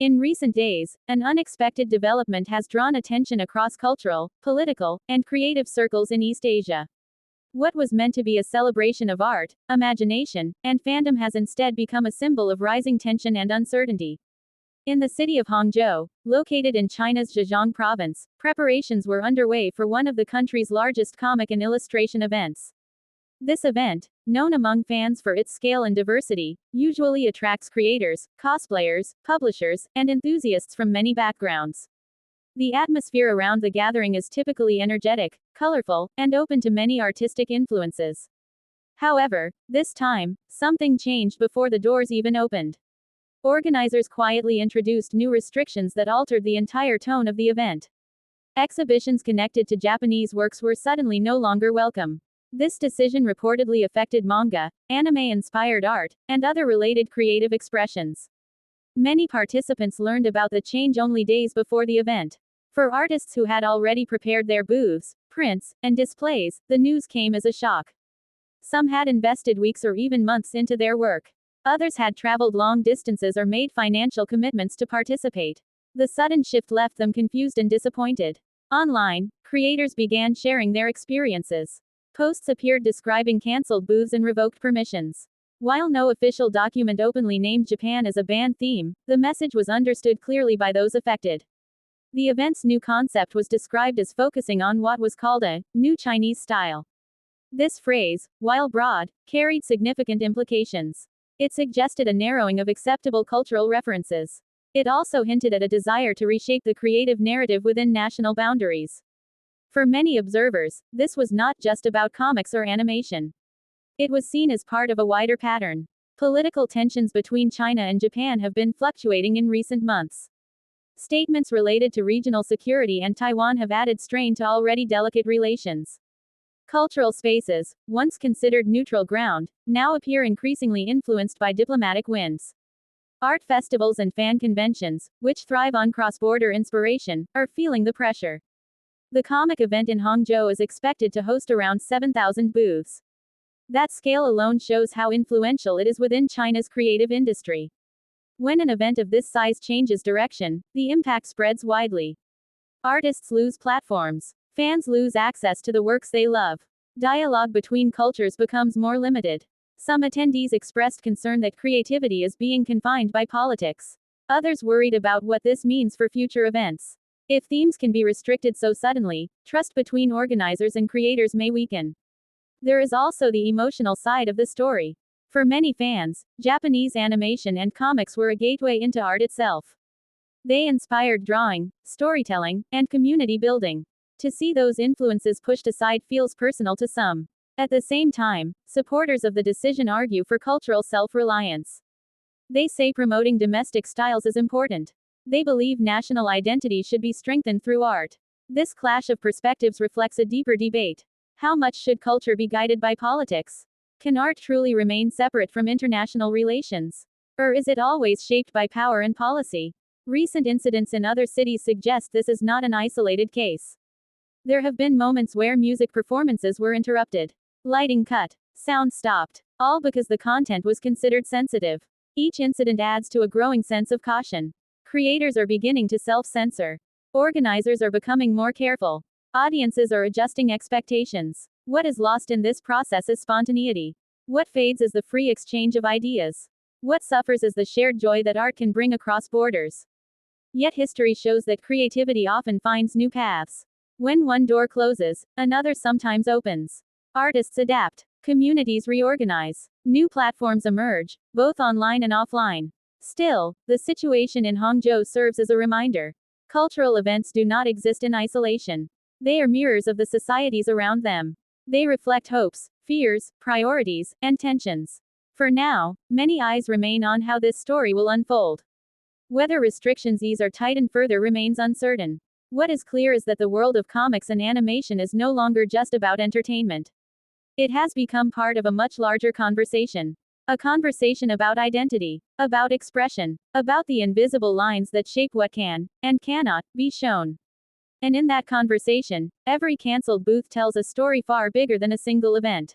In recent days, an unexpected development has drawn attention across cultural, political, and creative circles in East Asia. What was meant to be a celebration of art, imagination, and fandom has instead become a symbol of rising tension and uncertainty. In the city of Hangzhou, located in China's Zhejiang province, preparations were underway for one of the country's largest comic and illustration events. This event, known among fans for its scale and diversity, usually attracts creators, cosplayers, publishers, and enthusiasts from many backgrounds. The atmosphere around the gathering is typically energetic, colorful, and open to many artistic influences. However, this time, something changed before the doors even opened. Organizers quietly introduced new restrictions that altered the entire tone of the event. Exhibitions connected to Japanese works were suddenly no longer welcome. This decision reportedly affected manga, anime-inspired art, and other related creative expressions. Many participants learned about the change only days before the event. For artists who had already prepared their booths, prints, and displays, the news came as a shock. Some had invested weeks or even months into their work. Others had traveled long distances or made financial commitments to participate. The sudden shift left them confused and disappointed. Online, creators began sharing their experiences. Posts appeared describing cancelled booths and revoked permissions. While no official document openly named Japan as a banned theme, the message was understood clearly by those affected. The event's new concept was described as focusing on what was called a new Chinese style. This phrase, while broad, carried significant implications. It suggested a narrowing of acceptable cultural references. It also hinted at a desire to reshape the creative narrative within national boundaries. For many observers, this was not just about comics or animation. It was seen as part of a wider pattern. Political tensions between China and Japan have been fluctuating in recent months. Statements related to regional security and Taiwan have added strain to already delicate relations. Cultural spaces, once considered neutral ground, now appear increasingly influenced by diplomatic winds. Art festivals and fan conventions, which thrive on cross-border inspiration, are feeling the pressure. The comic event in Hangzhou is expected to host around 7,000 booths. That scale alone shows how influential it is within China's creative industry. When an event of this size changes direction, the impact spreads widely. Artists lose platforms. Fans lose access to the works they love. Dialogue between cultures becomes more limited. Some attendees expressed concern that creativity is being confined by politics. Others worried about what this means for future events. If themes can be restricted so suddenly, trust between organizers and creators may weaken. There is also the emotional side of the story. For many fans, Japanese animation and comics were a gateway into art itself. They inspired drawing, storytelling, and community building. To see those influences pushed aside feels personal to some. At the same time, supporters of the decision argue for cultural self-reliance. They say promoting domestic styles is important. They believe national identity should be strengthened through art. This clash of perspectives reflects a deeper debate. How much should culture be guided by politics? Can art truly remain separate from international relations? Or is it always shaped by power and policy? Recent incidents in other cities suggest this is not an isolated case. There have been moments where music performances were interrupted, lighting cut, sound stopped, all because the content was considered sensitive. Each incident adds to a growing sense of caution. Creators are beginning to self-censor. Organizers are becoming more careful. Audiences are adjusting expectations. What is lost in this process is spontaneity. What fades is the free exchange of ideas. What suffers is the shared joy that art can bring across borders. Yet history shows that creativity often finds new paths. When one door closes, another sometimes opens. Artists adapt. Communities reorganize. New platforms emerge, both online and offline. Still, the situation in Hangzhou serves as a reminder. Cultural events do not exist in isolation. They are mirrors of the societies around them. They reflect hopes, fears, priorities, and tensions. For now, many eyes remain on how this story will unfold. Whether restrictions ease or tighten further remains uncertain. What is clear is that the world of comics and animation is no longer just about entertainment. It has become part of a much larger conversation. A conversation about identity, about expression, about the invisible lines that shape what can, and cannot, be shown. And in that conversation, every cancelled booth tells a story far bigger than a single event.